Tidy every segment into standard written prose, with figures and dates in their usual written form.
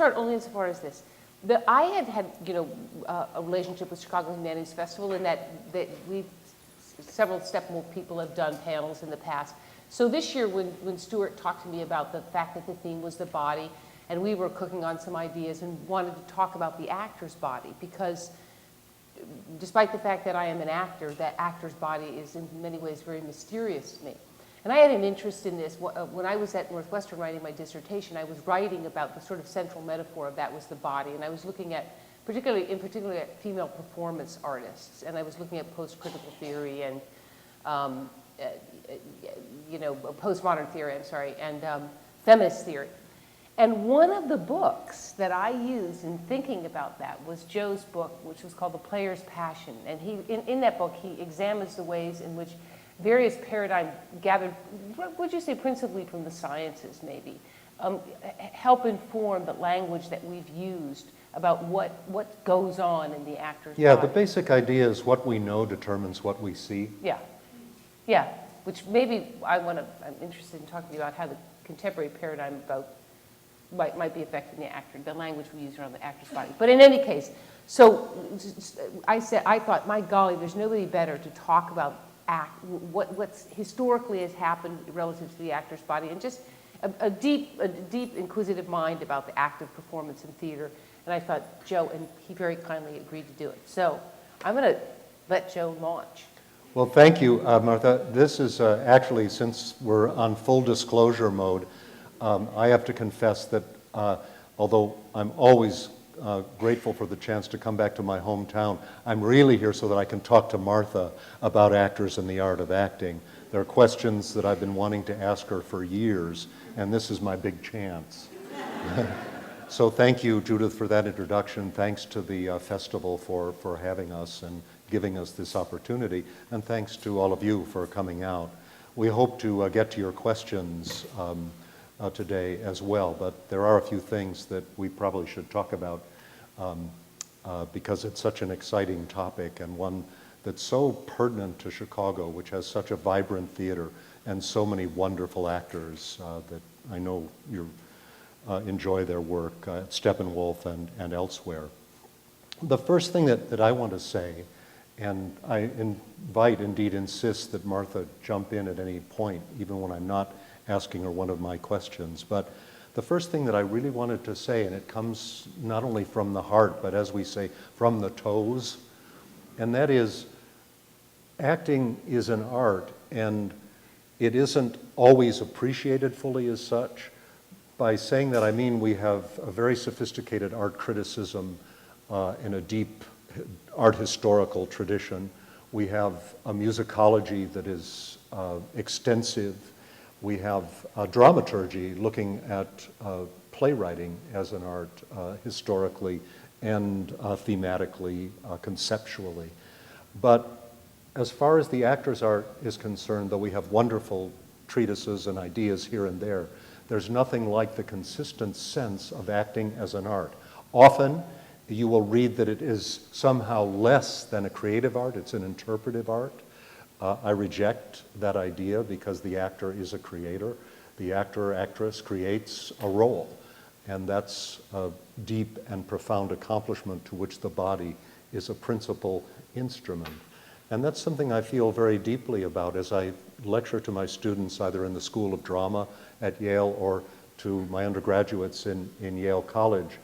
start only insofar as this. I had had, a relationship with Chicago Humanities Festival in that several Steppenwolf people have done panels in the past. So this year when Stuart talked to me about the fact that the theme was the body, and we were cooking on some ideas and wanted to talk about the actor's body, because despite the fact that I am an actor, that actor's body is in many ways very mysterious to me. And I had an interest in this. When I was at Northwestern writing my dissertation, I was writing about the sort of central metaphor of that was the body, and I was looking at, particularly at female performance artists, and I was looking at post-critical theory and, postmodern theory, and feminist theory. And one of the books that I used in thinking about that was Joe's book, which was called The Player's Passion. And in that book, he examines the ways in which various paradigms gathered, would you say principally from the sciences maybe, help inform the language that we've used about what goes on in the actor's body. The basic idea is what we know determines what we see. Yeah, which maybe I'm interested in talking about how the contemporary paradigm about might be affecting the actor, the language we use around the actor's body. But in any case, so I thought, my golly, there's nobody better to talk about what's historically has happened relative to the actor's body, and just a deep inquisitive mind about the act of performance in theater. And I thought, Joe, and he very kindly agreed to do it. So I'm going to let Joe launch. Well, thank you, Martha. This is actually, since we're on full disclosure mode, I have to confess that although I'm always grateful for the chance to come back to my hometown, I'm really here so that I can talk to Martha about actors and the art of acting. There are questions that I've been wanting to ask her for years, and this is my big chance. So thank you, Judith, for that introduction. Thanks to the festival for having us and giving us this opportunity, and thanks to all of you for coming out. We hope to get to your questions today as well, but there are a few things that we probably should talk about because it's such an exciting topic, and one that's so pertinent to Chicago, which has such a vibrant theater and so many wonderful actors that I know you enjoy their work at Steppenwolf and elsewhere. The first thing that I want to say, and I indeed insist that Martha jump in at any point, even when I'm not asking her one of my questions. But the first thing that I really wanted to say, and it comes not only from the heart, but as we say, from the toes, and that is, acting is an art, and it isn't always appreciated fully as such. By saying that, I mean we have a very sophisticated art criticism in a deep art historical tradition. We have a musicology that is extensive. We have dramaturgy, looking at playwriting as an art historically and thematically, conceptually. But as far as the actor's art is concerned, though we have wonderful treatises and ideas here and there, there's nothing like the consistent sense of acting as an art. Often, you will read that it is somehow less than a creative art, it's an interpretive art. I reject that idea because the actor is a creator. The actor or actress creates a role, and that's a deep and profound accomplishment to which the body is a principal instrument. And that's something I feel very deeply about as I lecture to my students either in the School of Drama at Yale or to my undergraduates in Yale College.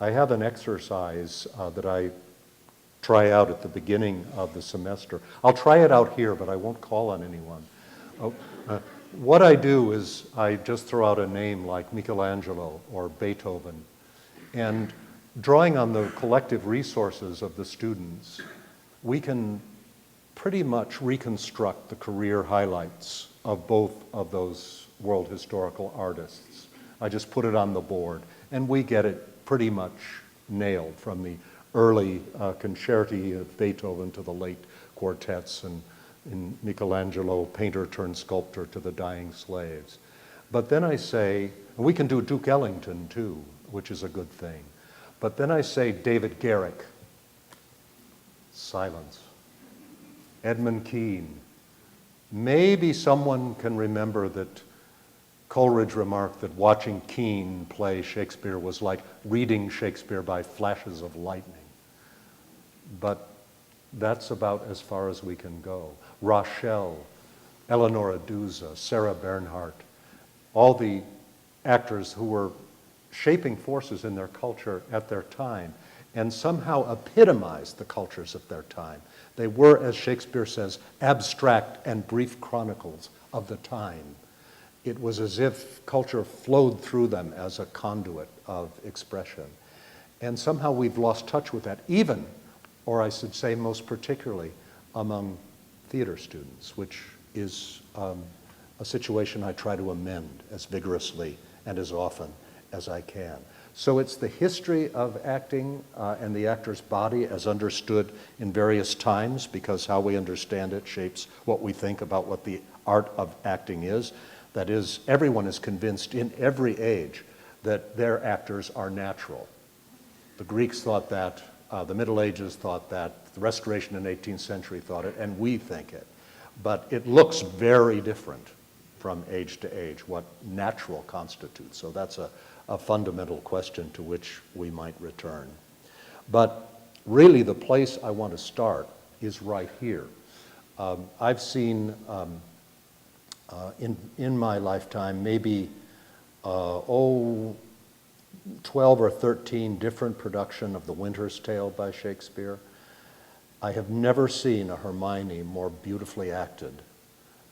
I have an exercise that I try out at the beginning of the semester. I'll try it out here, but I won't call on anyone. What I do is I just throw out a name like Michelangelo or Beethoven, and drawing on the collective resources of the students, we can pretty much reconstruct the career highlights of both of those world historical artists. I just put it on the board, and we get it pretty much nailed from the early concerti of Beethoven to the late quartets, and in Michelangelo, painter turned sculptor, to the dying slaves. But then I say, and we can do Duke Ellington too, which is a good thing. But then I say David Garrick, silence. Edmund Kean. Maybe someone can remember that Coleridge remarked that watching Kean play Shakespeare was like reading Shakespeare by flashes of lightning. But that's about as far as we can go. Rochelle, Eleanor Aduza, Sarah Bernhardt, all the actors who were shaping forces in their culture at their time and somehow epitomized the cultures of their time. They were, as Shakespeare says, abstract and brief chronicles of the time. It was as if culture flowed through them as a conduit of expression. And somehow we've lost touch with that, even, or I should say most particularly, among theater students, which is a situation I try to amend as vigorously and as often as I can. So it's the history of acting and the actor's body as understood in various times, because how we understand it shapes what we think about what the art of acting is. That is, everyone is convinced in every age that their actors are natural. The Greeks thought that, the Middle Ages thought that, the Restoration in the 18th century thought it, and we think it. But it looks very different from age to age, what natural constitutes. So that's a fundamental question to which we might return. But really the place I want to start is right here. I've seen in my lifetime maybe 12 or 13 different productions of The Winter's Tale by Shakespeare. I have never seen a Hermione more beautifully acted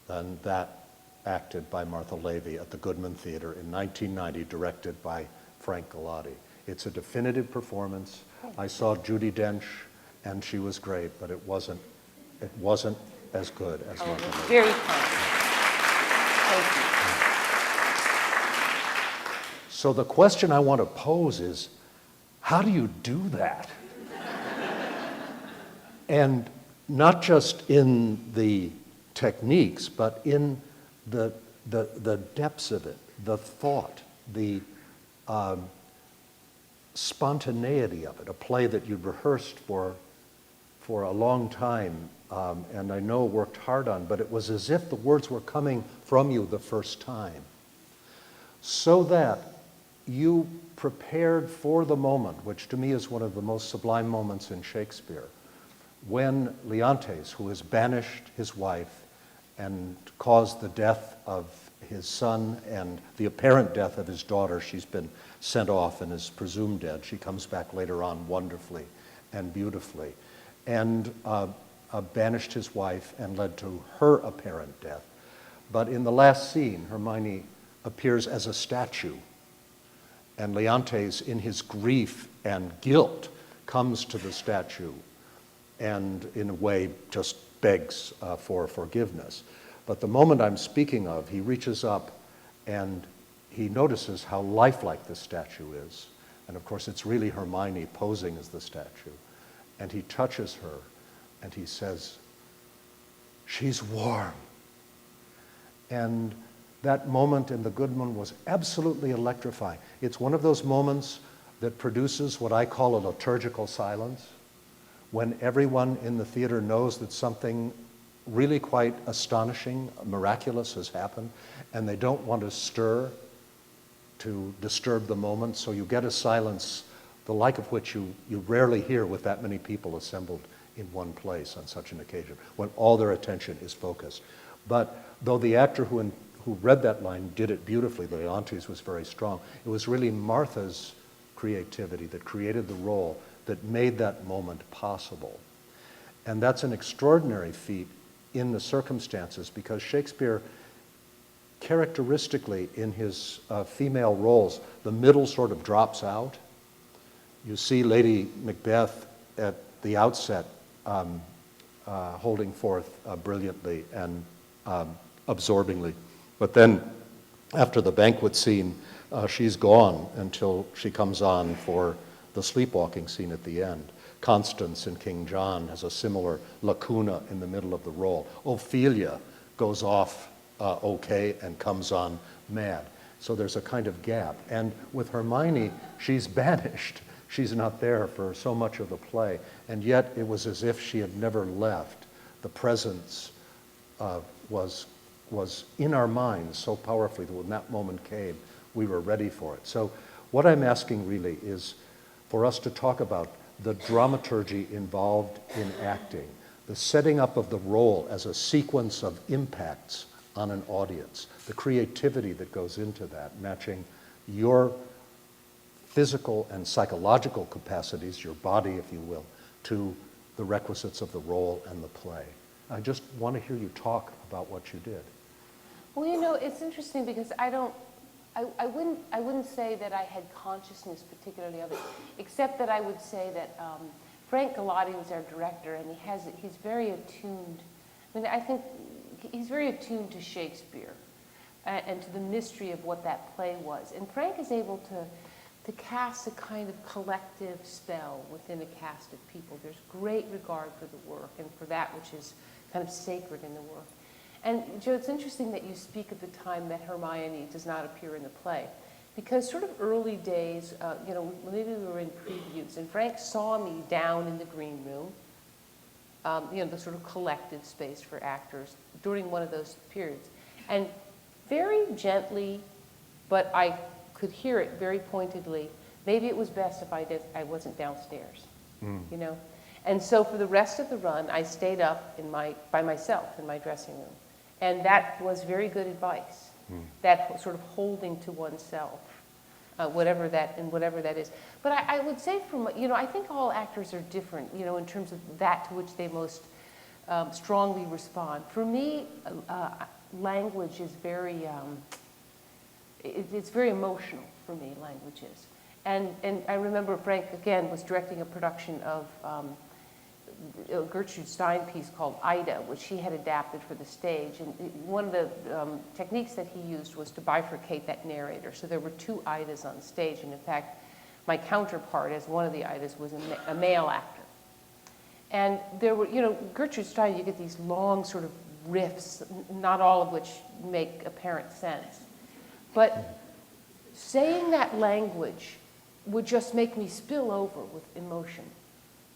than that acted by Martha Lavey at the Goodman Theater in 1990, directed by Frank Galati. It's a definitive performance. I saw Judi Dench, and she was great, but it wasn't as good as Martha Lavey. Very kind. Thank you. So the question I want to pose is, how do you do that? And not just in the techniques, but in the depths of it, the thought, the spontaneity of it, a play that you'd rehearsed for a long time, and I know worked hard on, but it was as if the words were coming from you the first time, so that you prepared for the moment, which to me is one of the most sublime moments in Shakespeare, when Leontes, who has banished his wife and caused the death of his son and the apparent death of his daughter, she's been sent off and is presumed dead. She comes back later on wonderfully and beautifully, and banished his wife and led to her apparent death. But in the last scene, Hermione appears as a statue, and Leontes, in his grief and guilt, comes to the statue and in a way just begs for forgiveness. But the moment I'm speaking of, he reaches up and he notices how lifelike this statue is. And of course, it's really Hermione posing as the statue. And he touches her and he says, "She's warm." And that moment in the Goodman was absolutely electrifying. It's one of those moments that produces what I call a liturgical silence, when everyone in the theater knows that something really quite astonishing, miraculous has happened, and they don't want to stir to disturb the moment, so you get a silence the like of which you rarely hear with that many people assembled in one place on such an occasion, when all their attention is focused. But though the actor who read that line did it beautifully, Leontes was very strong, it was really Martha's creativity that created the role that made that moment possible. And that's an extraordinary feat in the circumstances, because Shakespeare, characteristically in his female roles, the middle sort of drops out. You see Lady Macbeth at the outset holding forth brilliantly and absorbingly. But then after the banquet scene, she's gone until she comes on for the sleepwalking scene at the end. Constance in King John has a similar lacuna in the middle of the role. Ophelia goes off okay and comes on mad. So there's a kind of gap. And with Hermione, she's banished. She's not there for so much of the play. And yet it was as if she had never left. The presence was was in our minds so powerfully that when that moment came, we were ready for it. So what I'm asking really is for us to talk about the dramaturgy involved in acting, the setting up of the role as a sequence of impacts on an audience, the creativity that goes into that, matching your physical and psychological capacities, your body, if you will, to the requisites of the role and the play. I just want to hear you talk about what you did. Well, you know, it's interesting because I wouldn't say that I had consciousness particularly of it, except that I would say that Frank Galati was our director, and he's very attuned. I mean, I think he's very attuned to Shakespeare and to the mystery of what that play was. And Frank is able to cast a kind of collective spell within a cast of people. There's great regard for the work and for that which is kind of sacred in the work. And Joe, it's interesting that you speak of the time that Hermione does not appear in the play, because sort of early days, you know, maybe we were in previews, and Frank saw me down in the green room, you know, the sort of collective space for actors during one of those periods. And very gently, but I could hear it very pointedly, maybe it was best if I wasn't downstairs, you know? And so for the rest of the run, I stayed up by myself in my dressing room. And that was very good advice, that sort of holding to oneself, whatever that is. But I would say you know, I think all actors are different, you know, in terms of that to which they most strongly respond. For me, language is very, it's very emotional for me, language is. And I remember Frank, again, was directing a production of Gertrude Stein piece called Ida, which he had adapted for the stage. And one of the techniques that he used was to bifurcate that narrator. So there were two Idas on stage. And in fact, my counterpart as one of the Idas was a male actor. And there were, you know, Gertrude Stein, you get these long sort of riffs, not all of which make apparent sense. But saying that language would just make me spill over with emotion.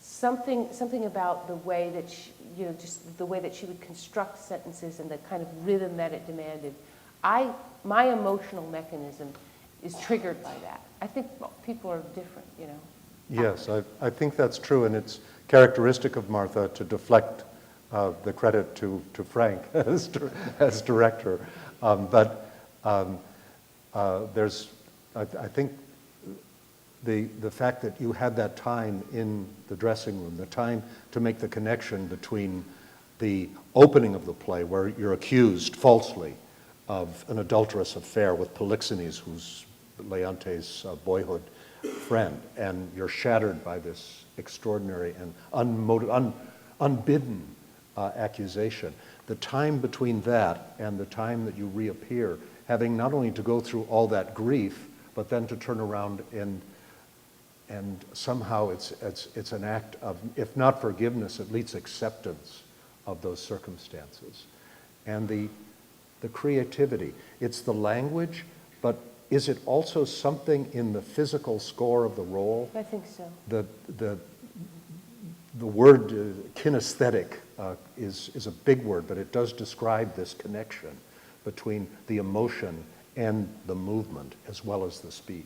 Something about the way that she, you know, just the way that she would construct sentences and the kind of rhythm that it demanded. My emotional mechanism is triggered by that. I think people are different, you know. Yes, I think that's true, and it's characteristic of Martha to deflect the credit to Frank as director. There's, I think, the fact that you had that time in the dressing room, the time to make the connection between the opening of the play, where you're accused falsely of an adulterous affair with Polixenes, who's Leonte's boyhood friend, and you're shattered by this extraordinary and unbidden accusation. The time between that and the time that you reappear, having not only to go through all that grief, but then to turn around and somehow it's an act of, if not forgiveness, at least acceptance of those circumstances. And the creativity, it's the language, but is it also something in the physical score of the role? I think so. The word kinesthetic is a big word, but it does describe this connection between the emotion and the movement as well as the speech.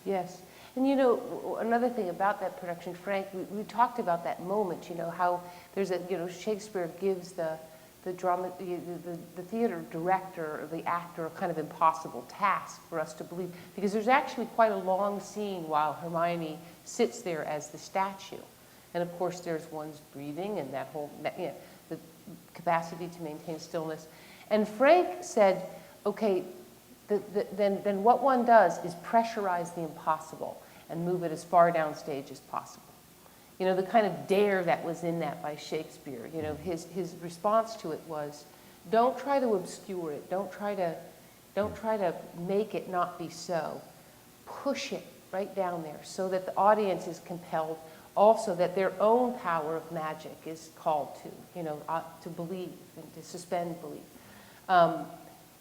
Yes. And you know, another thing about that production, Frank, we talked about that moment, you know, how there's a, you know, Shakespeare gives the theater director or the actor a kind of impossible task for us to believe, because there's actually quite a long scene while Hermione sits there as the statue. And of course there's one's breathing and that whole, you know, the capacity to maintain stillness. And Frank said, okay, then what one does is pressurize the impossible and move it as far downstage as possible. You know, the kind of dare that was in that by Shakespeare, you know, his response to it was, don't try to obscure it, don't try to make it not be so. Push it right down there so that the audience is compelled also that their own power of magic is called to, you know, to believe and to suspend belief.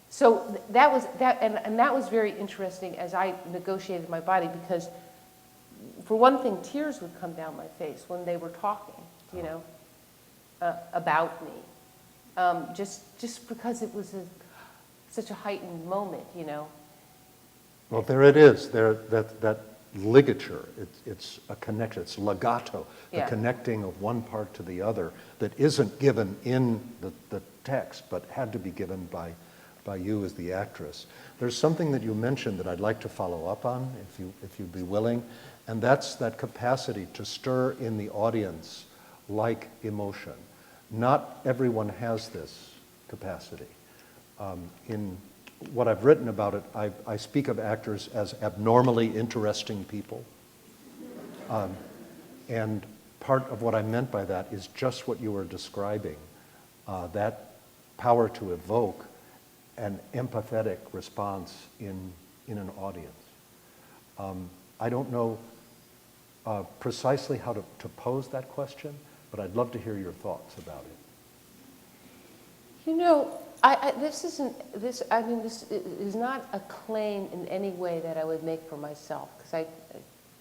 So that was very interesting as I negotiated my body, because for one thing, tears would come down my face when they were talking, you know, about me. just because it was such a heightened moment, you know. Well, there it is. That ligature. It's a connection. It's legato, the Yeah. connecting of one part to the other that isn't given in the text, but had to be given by you as the actress. There's something that you mentioned that I'd like to follow up on, if you'd be willing, and that's that capacity to stir in the audience like emotion. Not everyone has this capacity. In what I've written about it, I speak of actors as abnormally interesting people. And part of what I meant by that is just what you were describing, that power to evoke an empathetic response in an audience. I don't know precisely how to pose that question, but I'd love to hear your thoughts about it. You know, this is not a claim in any way that I would make for myself, because I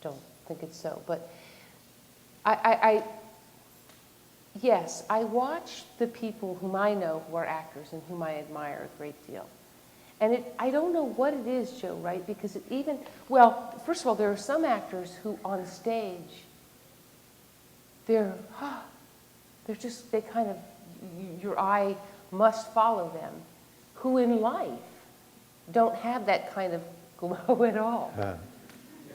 don't think it's so. But yes, I watch the people whom I know who are actors and whom I admire a great deal. And I don't know what it is, Joe, right? Because well, first of all, there are some actors who on stage, they kind of, your eye must follow them, who in life don't have that kind of glow at all.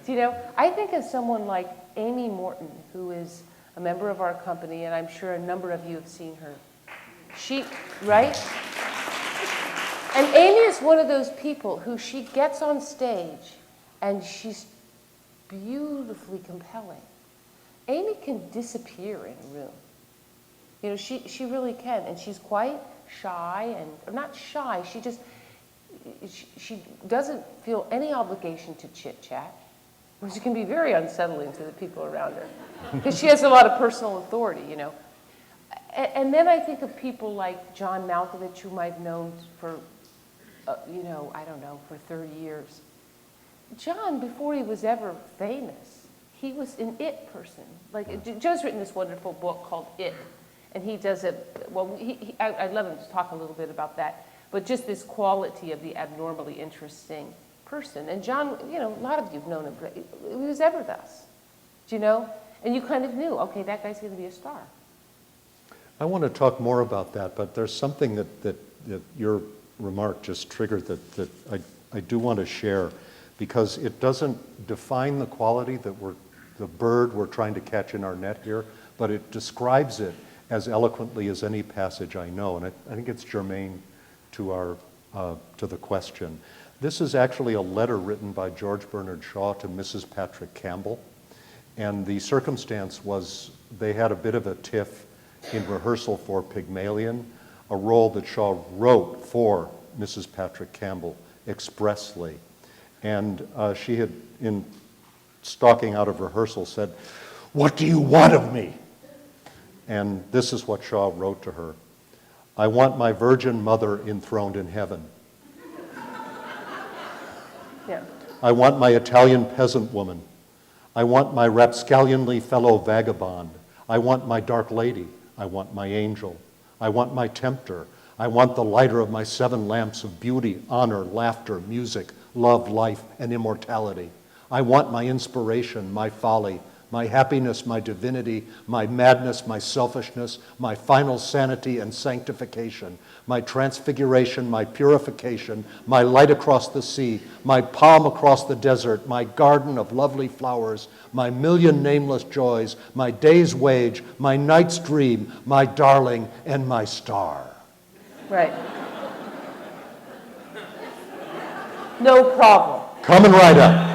You know, I think of someone like Amy Morton, who is a member of our company, and I'm sure a number of you have seen her. Right? And Amy is one of those people who she gets on stage and she's beautifully compelling. Amy can disappear in a room. You know, she really can, and she's quite shy, or not shy, she doesn't feel any obligation to chit-chat, which can be very unsettling to the people around her, because she has a lot of personal authority, you know. And then I think of people like John Malkovich, whom I've known for, for 30 years. John, before he was ever famous, he was an it person. Like, Joe's written this wonderful book called It. And he does it, well, I'd love him to talk a little bit about that, but just this quality of the abnormally interesting person. And John, you know, a lot of you have known him, he was ever thus, do you know? And you kind of knew, okay, that guy's going to be a star. I want to talk more about that, but there's something that your remark just triggered that I do want to share, because it doesn't define the quality that the bird we're trying to catch in our net here, but it describes it as eloquently as any passage I know, and I think it's germane to the question. This is actually a letter written by George Bernard Shaw to Mrs. Patrick Campbell, and the circumstance was they had a bit of a tiff in rehearsal for Pygmalion, a role that Shaw wrote for Mrs. Patrick Campbell expressly, and she had, in stalking out of rehearsal, said, "What do you want of me?" And this is what Shaw wrote to her: "I want my virgin mother enthroned in heaven. Yeah. I want my Italian peasant woman. I want my rapscallionly fellow vagabond. I want my dark lady. I want my angel. I want my tempter. I want the lighter of my 7 lamps of beauty, honor, laughter, music, love, life, and immortality. I want my inspiration, my folly, my happiness, my divinity, my madness, my selfishness, my final sanity and sanctification, my transfiguration, my purification, my light across the sea, my palm across the desert, my garden of lovely flowers, my million nameless joys, my day's wage, my night's dream, my darling, and my star." Right. No problem. Coming right up.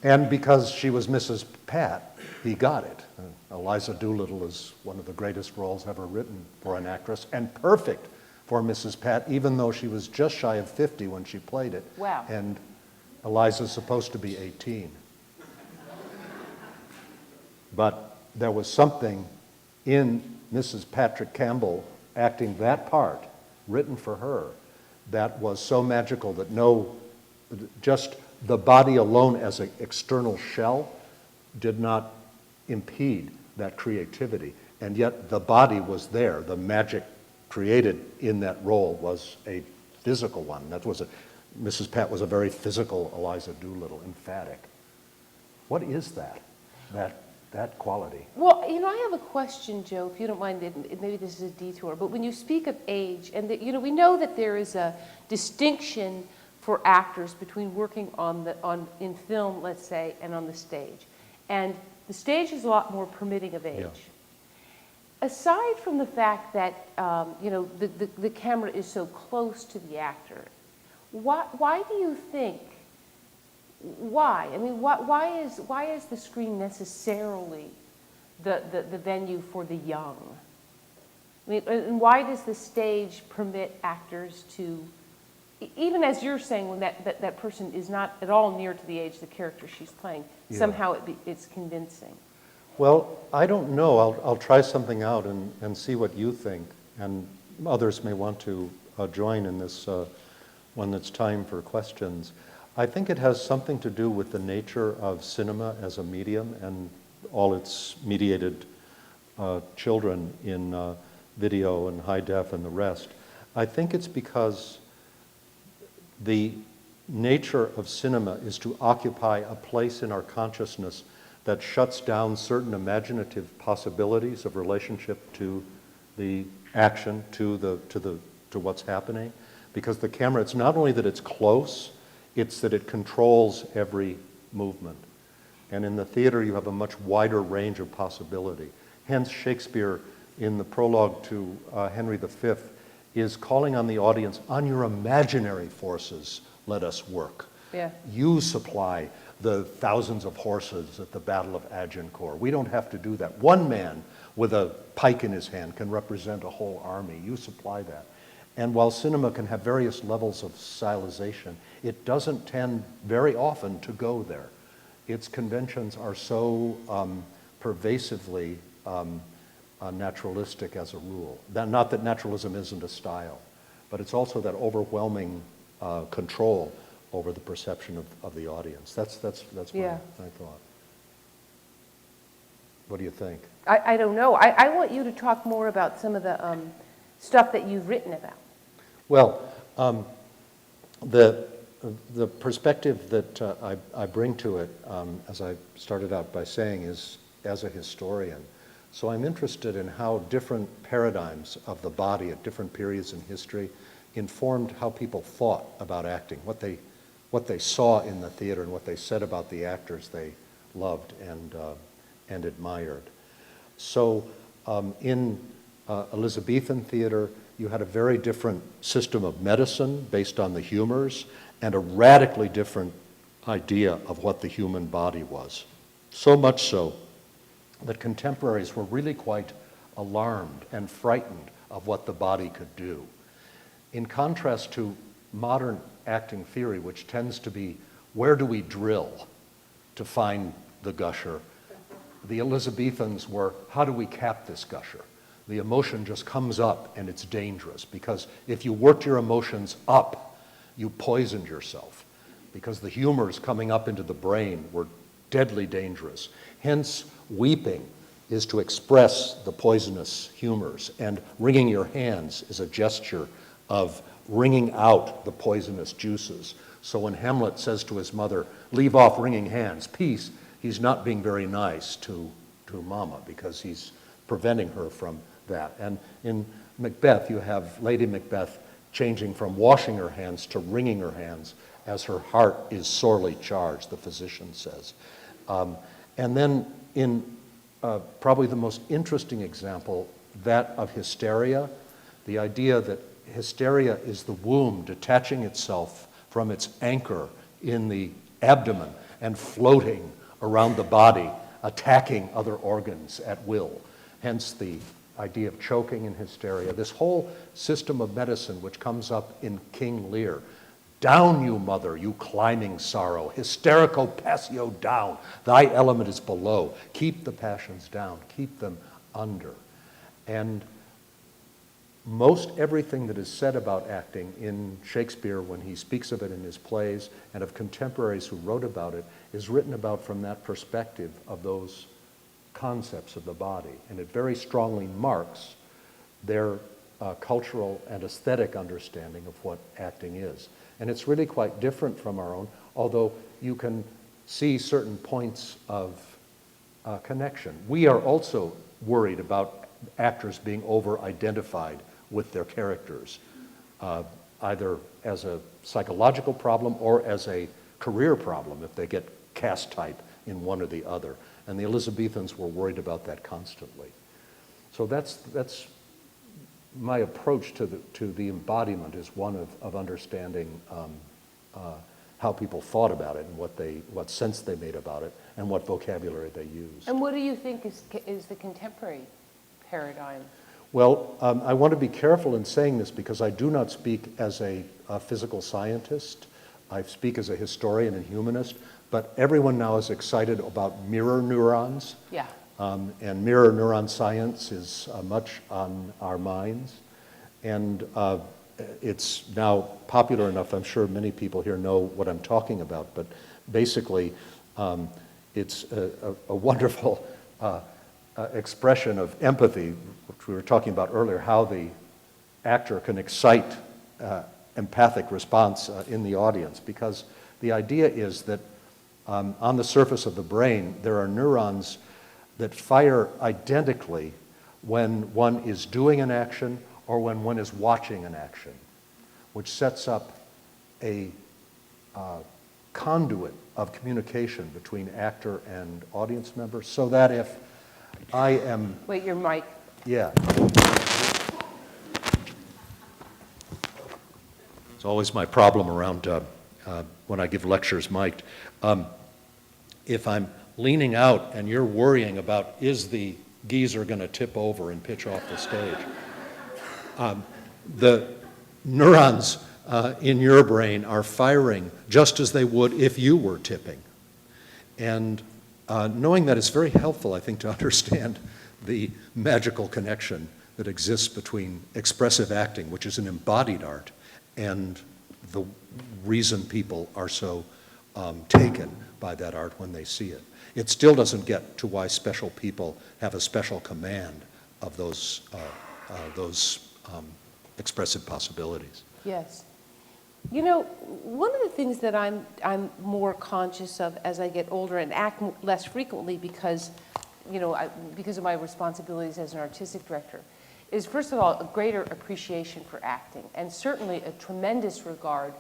And because she was Mrs. Pat, he got it. Eliza Doolittle is one of the greatest roles ever written for an actress, and perfect for Mrs. Pat, even though she was just shy of 50 when she played it. Wow. And Eliza's supposed to be 18. But there was something in Mrs. Patrick Campbell acting that part, written for her, that was so magical that just the body alone as an external shell did not impede that creativity. And yet the body was there. The magic created in that role was a physical one. Mrs. Pat was a very physical Eliza Doolittle, emphatic. What is that quality? Well, I have a question, Joe, if you don't mind, maybe this is a detour, but when you speak of age, and we know that there is a distinction for actors between working in film, let's say, and on the stage. And the stage is a lot more permitting of age. Yeah. Aside from the fact that, the camera is so close to the actor, why do you think, why? I mean, why is the screen necessarily the venue for the young? I mean, and why does the stage permit actors to, even as you're saying, when that person is not at all near to the age of the character she's playing, yeah, somehow it's convincing? Well, I don't know. I'll try something out and see what you think, and others may want to join in this when it's time for questions. I think it has something to do with the nature of cinema as a medium and all its mediated children in video and high def and the rest. I think it's because the nature of cinema is to occupy a place in our consciousness that shuts down certain imaginative possibilities of relationship to the action, to what's happening. Because the camera, it's not only that it's close, it's that it controls every movement. And in the theater, you have a much wider range of possibility. Hence, Shakespeare, in the prologue to Henry V, is calling on the audience, on your imaginary forces, let us work. Yeah. You supply the thousands of horses at the Battle of Agincourt. We don't have to do that. One man with a pike in his hand can represent a whole army. You supply that. And while cinema can have various levels of stylization, it doesn't tend very often to go there. Its conventions are so pervasively naturalistic as a rule. Not that naturalism isn't a style, but it's also that overwhelming control over the perception of the audience. That's Yeah. my thought. What do you think? I don't know. I want you to talk more about some of the stuff that you've written about. Well, the perspective that I bring to it, as I started out by saying, is as a historian. So I'm interested in how different paradigms of the body at different periods in history informed how people thought about acting, what they saw in the theater and what they said about the actors they loved and admired. So in Elizabethan theater, you had a very different system of medicine based on the humors and a radically different idea of what the human body was. So much so that contemporaries were really quite alarmed and frightened of what the body could do. In contrast to modern acting theory, which tends to be, where do we drill to find the gusher? The Elizabethans were, how do we cap this gusher? The emotion just comes up and it's dangerous, because if you worked your emotions up, you poisoned yourself, because the humors coming up into the brain were deadly dangerous. Hence, weeping is to express the poisonous humors, and wringing your hands is a gesture of wringing out the poisonous juices. So when Hamlet says to his mother, leave off wringing hands, peace, he's not being very nice to Mama, because he's preventing her from that. And in Macbeth, you have Lady Macbeth changing from washing her hands to wringing her hands as her heart is sorely charged, the physician says. And then in probably the most interesting example, that of hysteria, the idea that hysteria is the womb detaching itself from its anchor in the abdomen and floating around the body, attacking other organs at will. Hence the idea of choking in hysteria. This whole system of medicine which comes up in King Lear. Down, you mother, you climbing sorrow, hysterical passio down. Thy element is below. Keep the passions down, keep them under. And most everything that is said about acting in Shakespeare when he speaks of it in his plays, and of contemporaries who wrote about it, is written about from that perspective of those concepts of the body, and it very strongly marks their cultural and aesthetic understanding of what acting is. And it's really quite different from our own, although you can see certain points of connection. We are also worried about actors being over-identified with their characters, either as a psychological problem or as a career problem if they get cast type in one or the other. And the Elizabethans were worried about that constantly. So that's my approach to the embodiment, is one of understanding how people thought about it and what sense they made about it and what vocabulary they used. And what do you think is the contemporary paradigm? Well, I want to be careful in saying this because I do not speak as a physical scientist. I speak as a historian and humanist, but everyone now is excited about mirror neurons. Yeah. And mirror neuron science is much on our minds. And it's now popular enough, I'm sure many people here know what I'm talking about, but basically it's a wonderful expression of empathy, which we were talking about earlier, how the actor can excite empathic response in the audience, because the idea is that on the surface of the brain there are neurons that fire identically when one is doing an action or when one is watching an action, which sets up a conduit of communication between actor and audience member, so that if I am... Wait, your mic. Yeah. It's always my problem around when I give lectures mic'd. If I'm leaning out and you're worrying about, is the geezer going to tip over and pitch off the stage? The neurons in your brain are firing just as they would if you were tipping. And knowing that is very helpful, I think, to understand the magical connection that exists between expressive acting, which is an embodied art, and the reason people are so taken by that art when they see it. It still doesn't get to why special people have a special command of those expressive possibilities. Yes. You know, one of the things that I'm more conscious of as I get older and act less frequently because, you know, because of my responsibilities as an artistic director, is first of all a greater appreciation for acting, and certainly a tremendous regard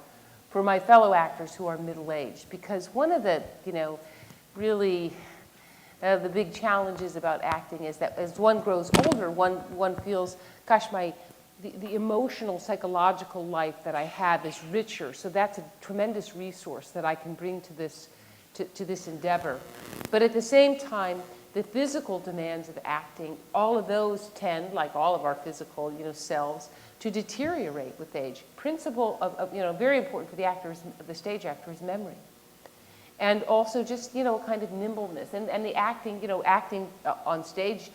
for my fellow actors who are middle-aged, because one of the, you know, really the big challenges about acting is that as one grows older, one feels, gosh, the emotional, psychological life that I have is richer. So that's a tremendous resource that I can bring to this endeavor. But at the same time, the physical demands of acting, all of those tend, like all of our physical, you know, selves, to deteriorate with age. Principle of you know, very important for the actor, the stage actor, is memory. And also just, you know, kind of nimbleness. And the acting, you know, acting on stage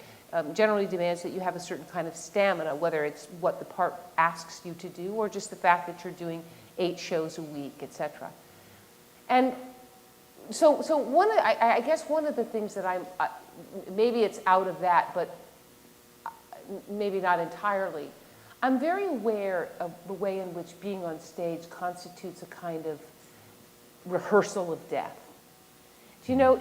generally demands that you have a certain kind of stamina, whether it's what the part asks you to do or just the fact that you're doing 8 shows a week, etc. And so I guess one of the things that I'm, maybe it's out of that, but maybe not entirely, I'm very aware of the way in which being on stage constitutes a kind of rehearsal of death. You know,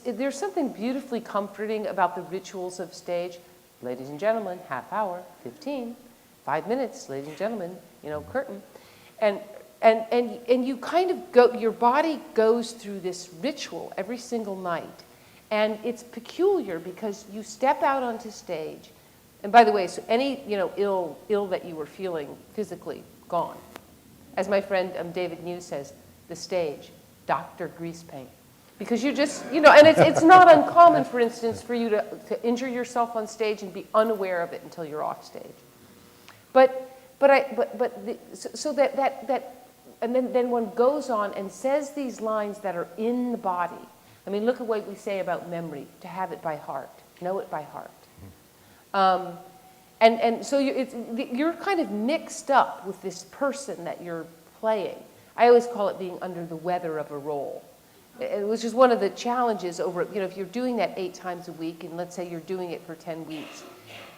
there's something beautifully comforting about the rituals of stage. Ladies and gentlemen, half hour, 15, 5 minutes, ladies and gentlemen, you know, curtain. And you kind of go, your body goes through this ritual every single night. And it's peculiar because you step out onto stage. And by the way, so any, you know, ill that you were feeling physically, gone. As my friend David New says, the stage, Dr. Greasepaint. Because you just, you know, and it's not uncommon, for instance, for you to injure yourself on stage and be unaware of it until you're off stage. So and then one goes on and says these lines that are in the body. I mean, look at what we say about memory, to have it by heart, know it by heart. And so you're kind of mixed up with this person that you're playing. I always call it being under the weather of a role. which is one of the challenges over, if you're doing that 8 times a week, and let's say you're doing it for 10 weeks.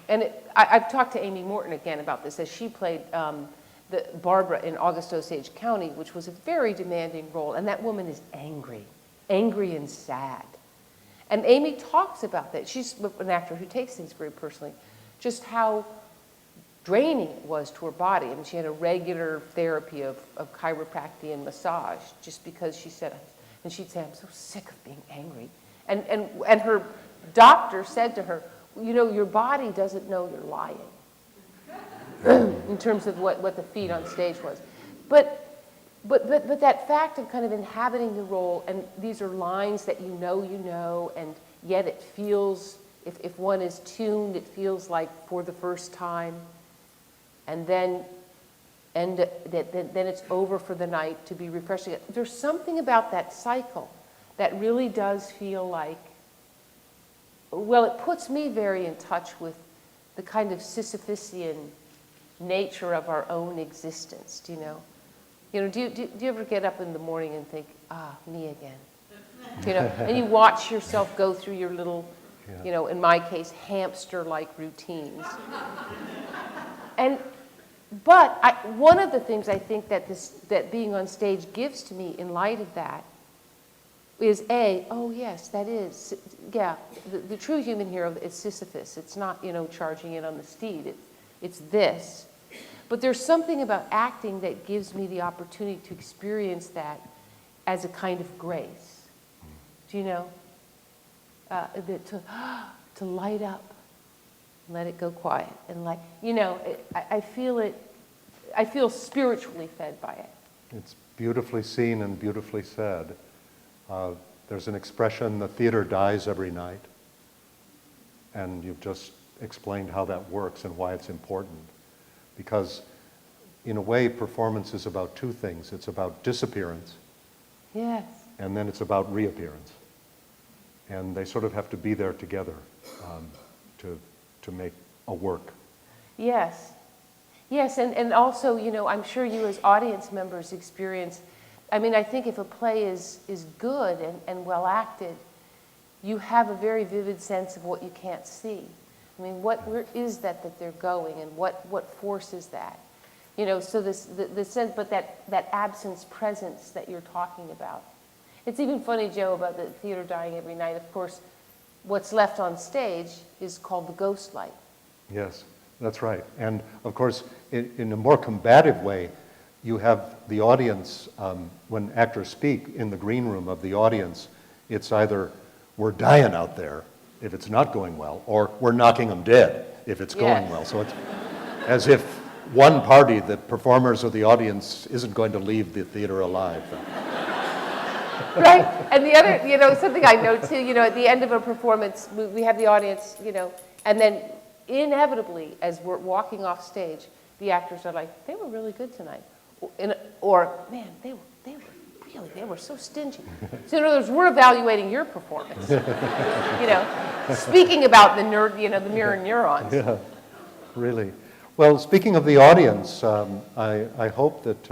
And I've talked to Amy Morton again about this, as she played the Barbara in August Osage County, which was a very demanding role, and that woman is angry and sad. And Amy talks about that. She's an actor who takes things very personally, just how draining it was to her body. I mean, she had a regular therapy of chiropractic and massage, just because she said, and she'd say, I'm so sick of being angry. And her doctor said to her, your body doesn't know you're lying in terms of what the feat on stage was. But that fact of kind of inhabiting the role, and these are lines that you know, and yet it feels, if one is tuned, it feels like for the first time, and then it's over for the night to be refreshing. There's something about that cycle that really does feel like, well, it puts me very in touch with the kind of Sisyphusian nature of our own existence, do you know? Do you ever get up in the morning and think, me again? And you watch yourself go through your little, in my case, hamster-like routines. But one of the things I think that being on stage gives to me in light of that is oh yes, that is, the true human hero is Sisyphus. It's not, charging in on the steed. It's this. But there's something about acting that gives me the opportunity to experience that as a kind of grace. Do you know? To light up, let it go quiet, and I feel it. I feel spiritually fed by it. It's beautifully seen and beautifully said. There's an expression, the theater dies every night. And you've just explained how that works and why it's important. Because in a way, performance is about 2 things. It's about disappearance. Yes. And then it's about reappearance. And they sort of have to be there together to make a work. Yes. Yes, and also, I'm sure you as audience members experience, I think if a play is good and well acted, you have a very vivid sense of what you can't see. Where is that they're going, and what forces that? So the sense, but that absence presence that you're talking about. It's even funny, Joe, about the theater dying every night. Of course, what's left on stage is called the ghost light. Yes, that's right. And of course, in a more combative way, you have the audience, when actors speak in the green room of the audience, it's either we're dying out there if it's not going well, or we're knocking them dead if it's going well. So it's as if one party, the performers or the audience, isn't going to leave the theater alive. Right, and the other, something I know too, at the end of a performance, we have the audience, and then inevitably, as we're walking off stage, the actors are like, they were really good tonight. Or man, they were so stingy. So in other words, we're evaluating your performance. Speaking about the mirror neurons. Yeah, really. Well, speaking of the audience, I hope that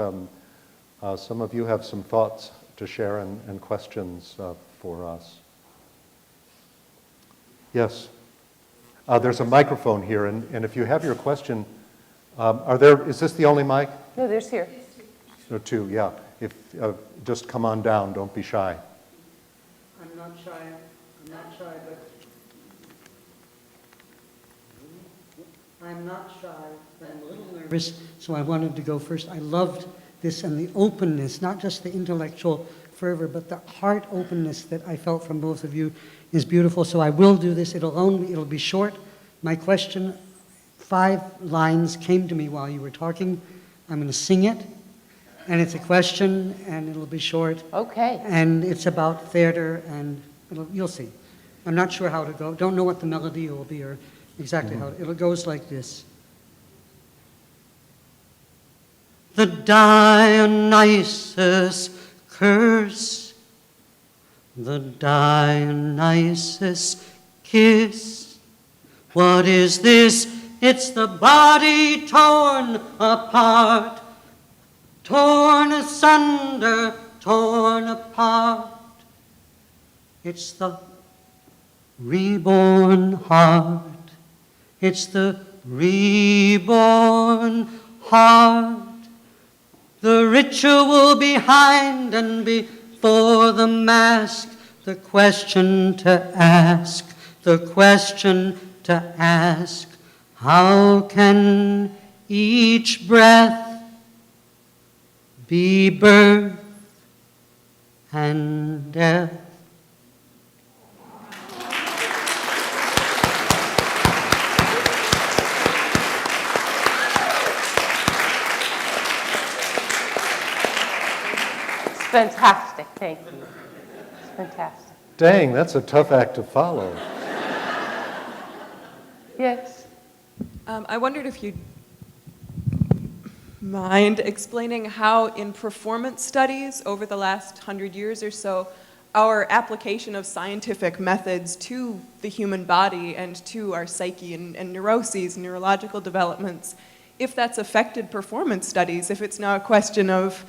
some of you have some thoughts to share and questions for us. Yes. There's a microphone here, and if you have your question, is this the only mic? No, there's here. There are 2, yeah. If just come on down, don't be shy. I'm not shy, but I'm a little nervous, so I wanted to go first. I loved this and the openness, not just the intellectual fervor, but the heart openness that I felt from both of you is beautiful. So I will do this. It'll be short. My question, 5 lines came to me while you were talking. I'm going to sing it, and it's a question, and it'll be short. Okay. And it's about theater, and you'll see. I'm not sure how to go. Don't know what the melody will be or exactly how it goes like this. The Dionysus curse, the Dionysus kiss. What is this? It's the body torn apart, torn asunder, torn apart. It's the reborn heart. It's the reborn heart. The ritual behind and before the mask. The question to ask. The question to ask. How can each breath be birth and death? It's fantastic, thank you. It's fantastic. Dang, that's a tough act to follow. Yes? I wondered if you'd mind explaining how in performance studies over the last 100 years or so, our application of scientific methods to the human body and to our psyche and neuroses, neurological developments, if that's affected performance studies, if it's now a question of,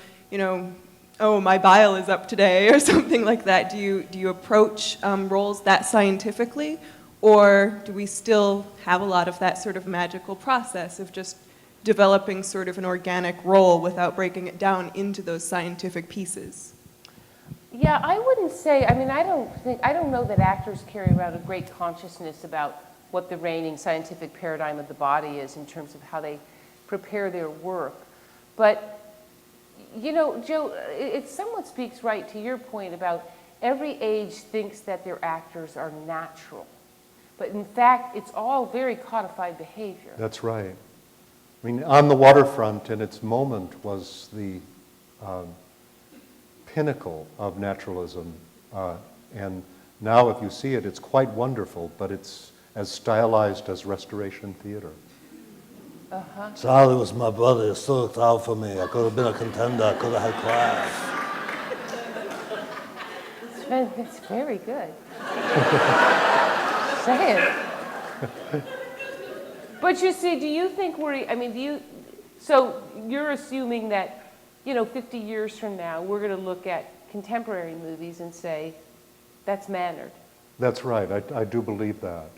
oh, my bile is up today or something like that. Do you approach roles that scientifically? Or do we still have a lot of that sort of magical process of just developing sort of an organic role without breaking it down into those scientific pieces? Yeah, I wouldn't say, I don't know that actors carry around a great consciousness about what the reigning scientific paradigm of the body is in terms of how they prepare their work. But, Joe, it somewhat speaks right to your point about every age thinks that their actors are natural. But in fact, it's all very codified behavior. That's right. I mean, On the Waterfront in its moment was the pinnacle of naturalism. And now if you see it, it's quite wonderful, but it's as stylized as Restoration Theater. Uh-huh. Charlie was my brother. He still looked out for me. I could have been a contender. I could have had class. It's very good. Say it. But you see, do you think so you're assuming that, 50 years from now, we're going to look at contemporary movies and say, that's mannered. That's right. I do believe that.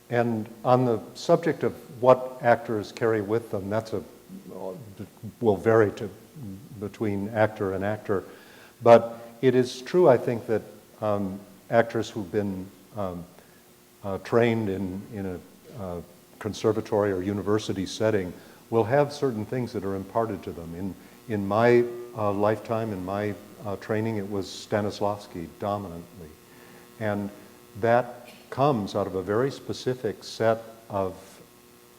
And on the subject of what actors carry with them, will vary between actor and actor. But it is true, I think, that actors who've been trained in a conservatory or university setting will have certain things that are imparted to them. In my lifetime, in my training, it was Stanislavski dominantly. And that comes out of a very specific set of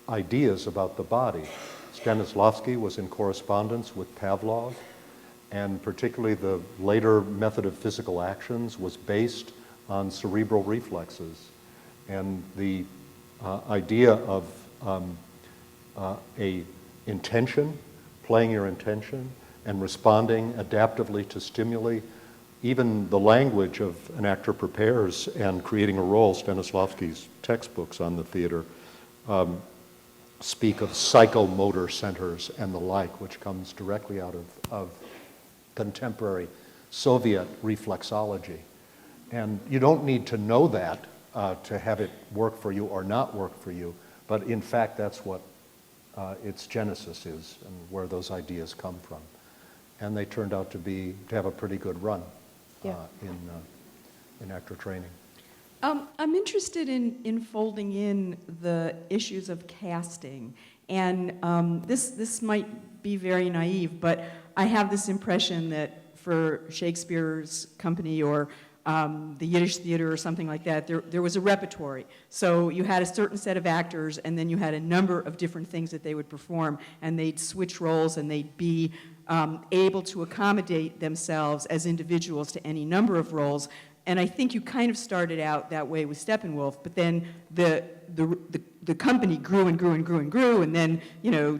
ideas about the body. Stanislavski was in correspondence with Pavlov, and particularly the later method of physical actions was based on cerebral reflexes. And the idea of a intention, playing your intention, and responding adaptively to stimuli, even the language of an actor prepares and creating a role. Stanislavski's textbooks on the theater speak of psychomotor centers and the like, which comes directly out of contemporary Soviet reflexology. And you don't need to know that to have it work for you or not work for you, but in fact that's what its genesis is and where those ideas come from. And they turned out to have a pretty good run in actor training. I'm interested in folding in the issues of casting, and this might be very naive, but I have this impression that for Shakespeare's company or the Yiddish theater or something like that, there was a repertory. So you had a certain set of actors, and then you had a number of different things that they would perform, and they'd switch roles, and they'd be able to accommodate themselves as individuals to any number of roles. And I think you kind of started out that way with Steppenwolf, but then the company grew and grew and grew and grew, and then,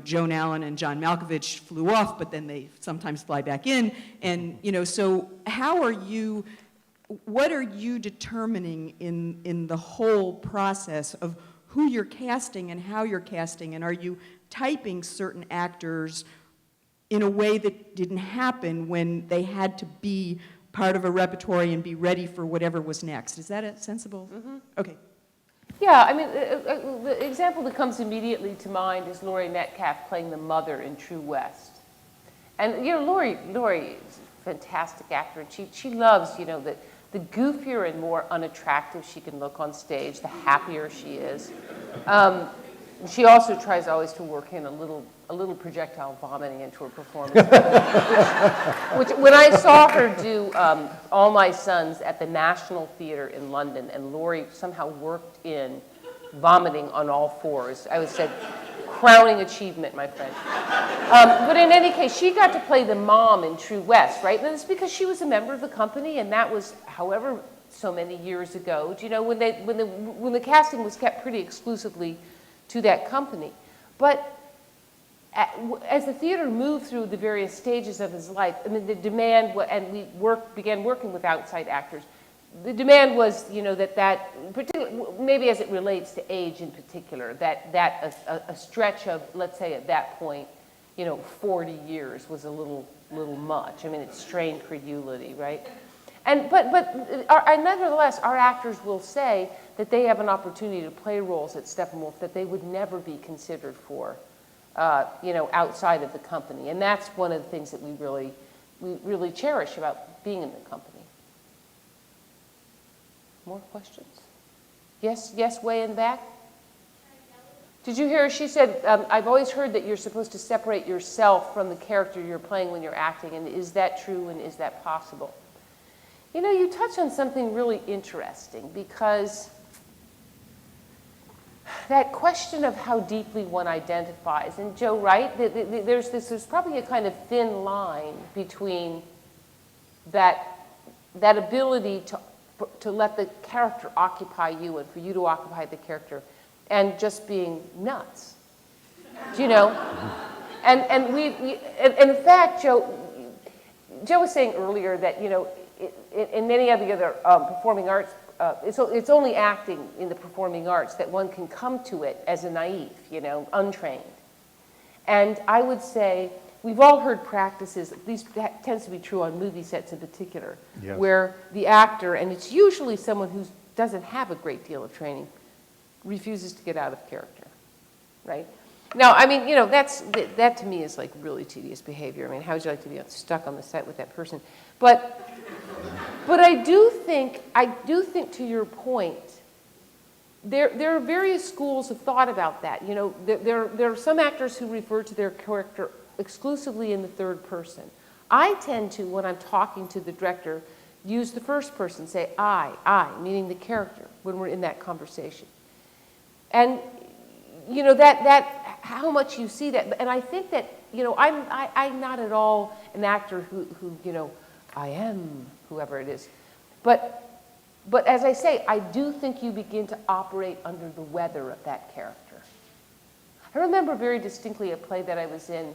Joan Allen and John Malkovich flew off, but then they sometimes fly back in. And, so what are you determining in the whole process of who you're casting and how you're casting, and are you typing certain actors in a way that didn't happen when they had to be part of a repertory and be ready for whatever was next. Is that a sensible? Okay. Yeah, I mean, the example that comes immediately to mind is Laurie Metcalf playing the mother in True West. And, you know, Laurie is a fantastic actor, and she loves, you know, the goofier and more unattractive she can look on stage, the happier she is. She also tries always to work in a little projectile vomiting into her performance. which when I saw her do All My Sons at the National Theatre in London, and Laurie somehow worked in vomiting on all fours, I would say, crowning achievement, my friend. But in any case, she got to play the mom in True West, right? And it's because she was a member of the company, and that was however so many years ago. Do you know, when the casting was kept pretty exclusively to that company. But as the theater moved through the various stages of his life, I mean, the demand, and we began working with outside actors, the demand was, you know, that maybe as it relates to age in particular, that a stretch of, let's say at that point, you know, 40 years was a little much. I mean, it strained credulity, right? But nevertheless, our actors will say that they have an opportunity to play roles at Steppenwolf that they would never be considered for, you know, outside of the company. And that's one of the things that we really cherish about being in the company. More questions? Yes, way in back? Did you hear her? She said, I've always heard that you're supposed to separate yourself from the character you're playing when you're acting, and is that true, and is that possible? You know, you touch on something really interesting, because that question of how deeply one identifies, and Joe, right, there's probably a kind of thin line between that ability to let the character occupy you and for you to occupy the character, and just being nuts, do you know? And in fact, Joe was saying earlier that, you know, in many of the other performing arts, it's only acting in the performing arts that one can come to it as a naive, you know, untrained. And I would say we've all heard practices, at least that tends to be true on movie sets in particular, Yes. where the actor, and it's usually someone who doesn't have a great deal of training, refuses to get out of character, right? Now, I mean, you know, that to me is like really tedious behavior. I mean, how would you like to be stuck on the set with that person? But I do think to your point, there are various schools of thought about that. You know, there are some actors who refer to their character exclusively in the third person. I tend to, when I'm talking to the director, use the first person, say I, meaning the character, when we're in that conversation. And, you know, that how much you see that, and I think that, you know, I'm not at all an actor who you know, I am whoever it is. But as I say, I do think you begin to operate under the weather of that character. I remember very distinctly a play that I was in.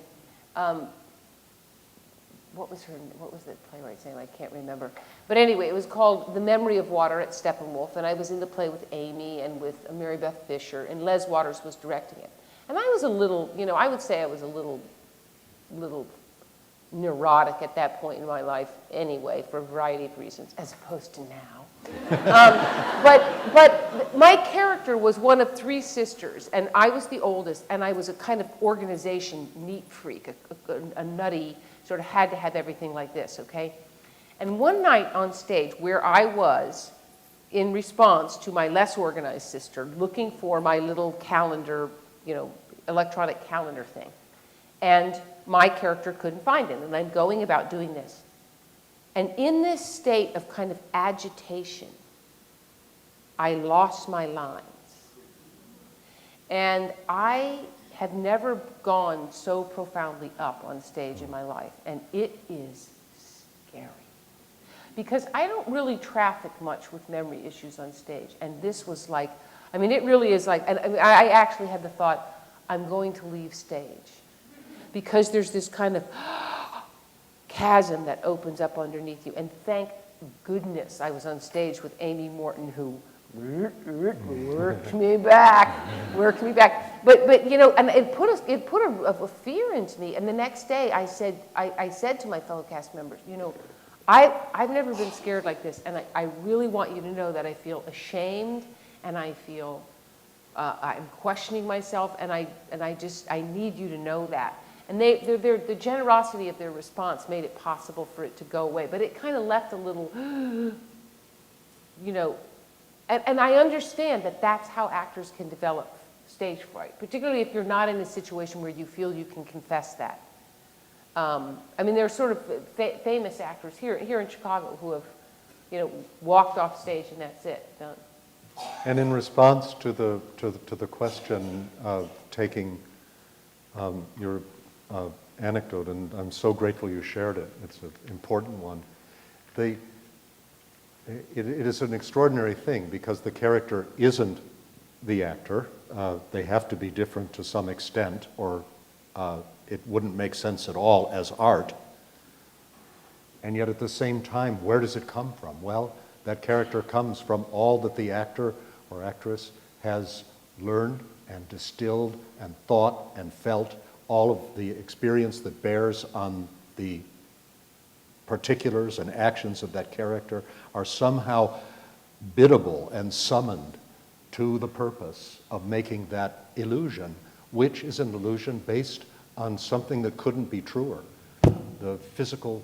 What was the playwright's name? I can't remember. But anyway, it was called The Memory of Water at Steppenwolf, and I was in the play with Amy and with Mary Beth Fisher, and Les Waters was directing it. And I was a little, you know, I would say I was a little neurotic at that point in my life anyway, for a variety of reasons, as opposed to now. But my character was one of three sisters, and I was the oldest, and I was a kind of organization neat freak, a nutty, sort of had to have everything like this, okay? And one night on stage, where I was in response to my less organized sister, looking for my little calendar, you know, electronic calendar thing, and my character couldn't find it, and I'm going about doing this. And in this state of kind of agitation, I lost my lines. And I have never gone so profoundly up on stage in my life, and it is scary. Because I don't really traffic much with memory issues on stage, and this was like, I mean, it really is like, and I actually had the thought, I'm going to leave stage. Because there's this kind of chasm that opens up underneath you. And thank goodness I was on stage with Amy Morton, who worked me back. But you know, and it put a fear into me. And the next day I said to my fellow cast members, you know, I've never been scared like this, and I really want you to know that I feel ashamed, and I feel I'm questioning myself, and I need you to know that. And the generosity of their response made it possible for it to go away, but it kind of left a little, you know, and I understand that that's how actors can develop stage fright, particularly if you're not in a situation where you feel you can confess that. I mean, there are sort of famous actors here in Chicago who have, you know, walked off stage and that's it, done. And in response to the question of taking your anecdote, and I'm so grateful you shared it. It's an important one. It is an extraordinary thing because the character isn't the actor. They have to be different to some extent, or it wouldn't make sense at all as art. And yet at the same time, where does it come from? Well, that character comes from all that the actor or actress has learned and distilled and thought and felt, all of the experience that bears on the particulars and actions of that character are somehow biddable and summoned to the purpose of making that illusion, which is an illusion based on something that couldn't be truer, the physical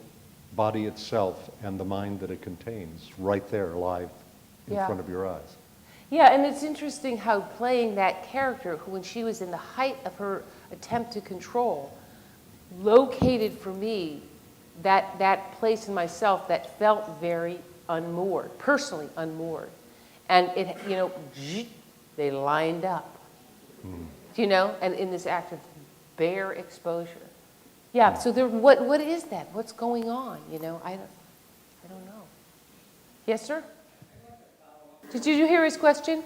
body itself and the mind that it contains, right there, live in front of your eyes. Yeah, and it's interesting how playing that character, who when she was in the height of her attempt to control, located for me that place in myself that felt very unmoored, personally unmoored. And it, you know, they lined up, you know, and in this act of bare exposure. Yeah, so there, what is that? What's going on, you know? I don't know. Yes, sir? Did you hear his question?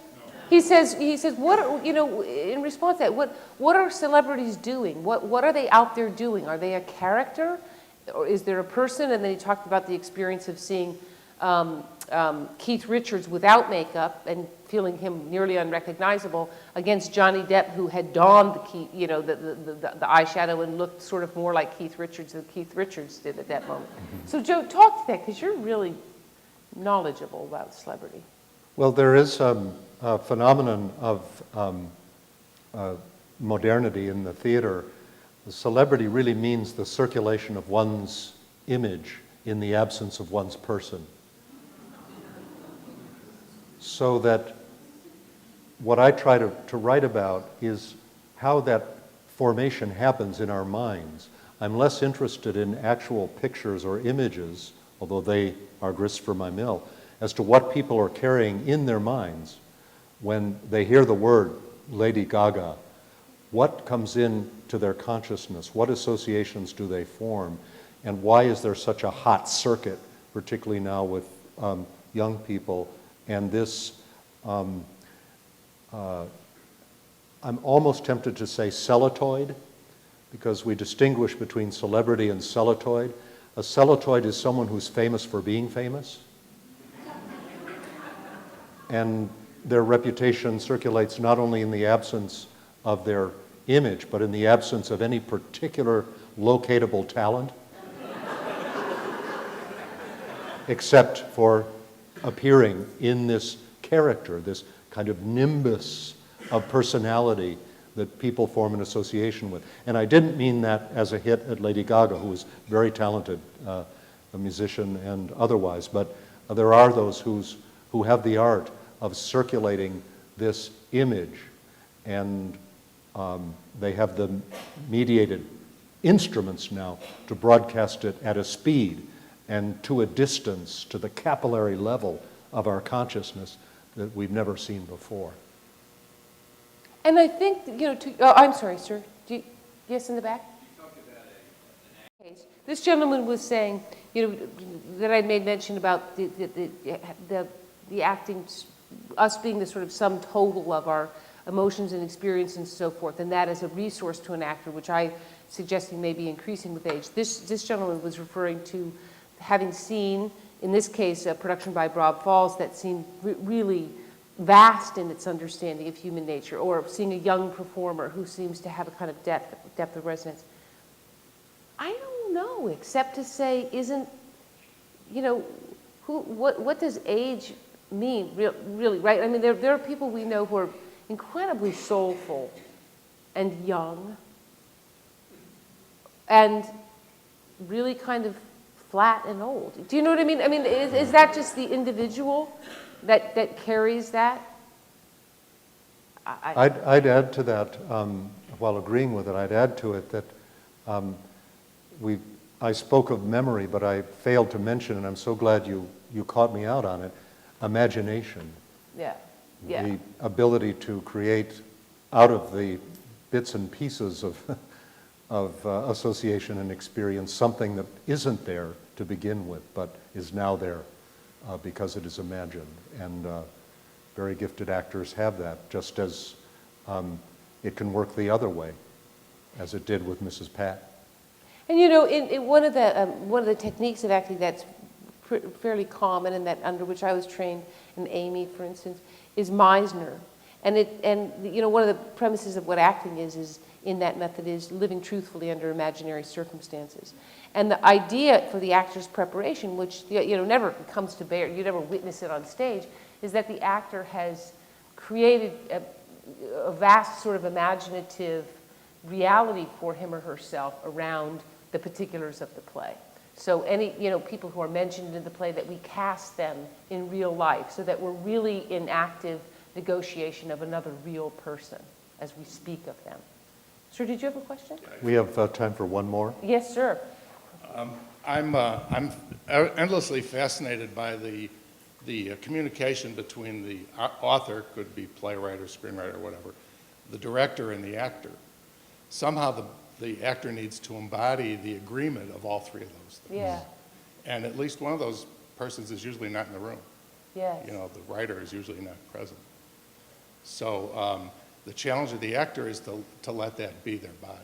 He says, what are, you know, in response to that, what are celebrities doing? What are they out there doing? Are they a character? Or is there a person? And then he talked about the experience of seeing Keith Richards without makeup and feeling him nearly unrecognizable against Johnny Depp, who had donned the eyeshadow and looked sort of more like Keith Richards than Keith Richards did at that moment. So Joe, talk to that, because you're really knowledgeable about celebrity. Well, there is a phenomenon of modernity in the theater. The celebrity really means the circulation of one's image in the absence of one's person. So that what I try to write about is how that formation happens in our minds. I'm less interested in actual pictures or images, although they are grist for my mill, as to what people are carrying in their minds when they hear the word Lady Gaga. What comes into their consciousness? What associations do they form? And why is there such a hot circuit, particularly now with young people? And this, I'm almost tempted to say celluloid, because we distinguish between celebrity and celluloid. A celluloid is someone who's famous for being famous. And their reputation circulates not only in the absence of their image, but in the absence of any particular locatable talent, except for appearing in this character, this kind of nimbus of personality that people form an association with. And I didn't mean that as a hit at Lady Gaga, who was very talented, a musician and otherwise, but there are those who have the art of circulating this image, and they have the mediated instruments now to broadcast it at a speed and to a distance, to the capillary level of our consciousness that we've never seen before. And I think, you know, I'm sorry, sir. Yes, in the back? You talked about this gentleman was saying, you know, that I made mention about the acting, us being the sort of sum total of our emotions and experience and so forth, and that as a resource to an actor, which I suggesting may be increasing with age. This gentleman was referring to having seen, in this case, a production by Rob Falls that seemed really vast in its understanding of human nature, or seeing a young performer who seems to have a kind of depth of resonance. I don't know, except to say, isn't, you know, what does age mean, really, right? I mean, there are people we know who are incredibly soulful and young and really kind of flat and old. Do you know what I mean? I mean, is that just the individual that carries that? I'd add to that, while agreeing with it, I'd add to it that I spoke of memory, but I failed to mention, and I'm so glad you caught me out on it, imagination. Yeah, yeah. The ability to create out of the bits and pieces of association and experience something that isn't there to begin with, but is now there because it is imagined. And very gifted actors have that, just as it can work the other way, as it did with Mrs. Pat. And you know, in one of the techniques of acting that's fairly common, and that under which I was trained, in Amy, for instance, is Meisner. And you know, one of the premises of what acting is in that method is living truthfully under imaginary circumstances. And the idea for the actor's preparation, which you know never comes to bear, you never witness it on stage, is that the actor has created a vast sort of imaginative reality for him or herself around the particulars of the play. So any, you know, people who are mentioned in the play, that we cast them in real life so that we're really in active negotiation of another real person as we speak of them. Sir, did you have a question? We have time for one more. Yes, sir. I'm endlessly fascinated by the communication between the author, could be playwright or screenwriter or whatever, the director and the actor. Somehow the actor needs to embody the agreement of all three of those things. Yeah. And at least one of those persons is usually not in the room. Yes. You know, the writer is usually not present. So the challenge of the actor is to let that be their body.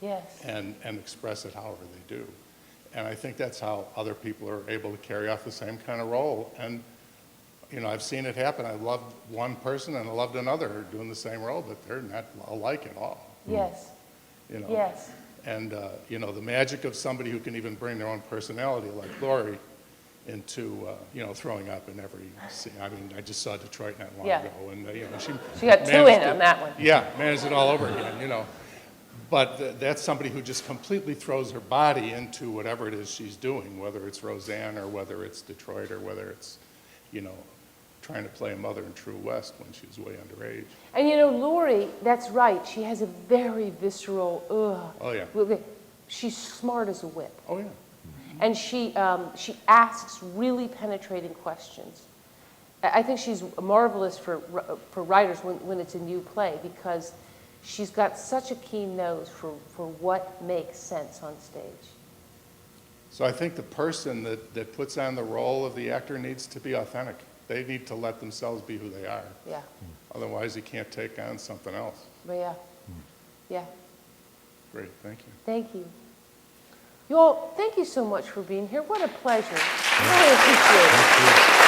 Yes. And express it however they do. And I think that's how other people are able to carry off the same kind of role. And, you know, I've seen it happen. I loved one person and I loved another doing the same role, but they're not alike at all. Yes. You know? Yes. And, you know, the magic of somebody who can even bring their own personality, like Laurie, into, you know, throwing up in every scene. I mean, I just saw Detroit not long ago, and, you know, she got two in on that one. Yeah, managed it all over again, you know. But that's somebody who just completely throws her body into whatever it is she's doing, whether it's Roseanne or whether it's Detroit or whether it's, you know, trying to play a mother in True West when she was way underage. And you know, Laurie, that's right. She has a very visceral, Oh, yeah. She's smart as a whip. Oh, yeah. And she asks really penetrating questions. I think she's marvelous for writers when it's a new play, because she's got such a keen nose for what makes sense on stage. So I think the person that puts on the role of the actor needs to be authentic. They need to let themselves be who they are. Yeah. Otherwise, you can't take on something else. But yeah. Yeah. Great, thank you. Thank you. You all, thank you so much for being here. What a pleasure. I really appreciate it.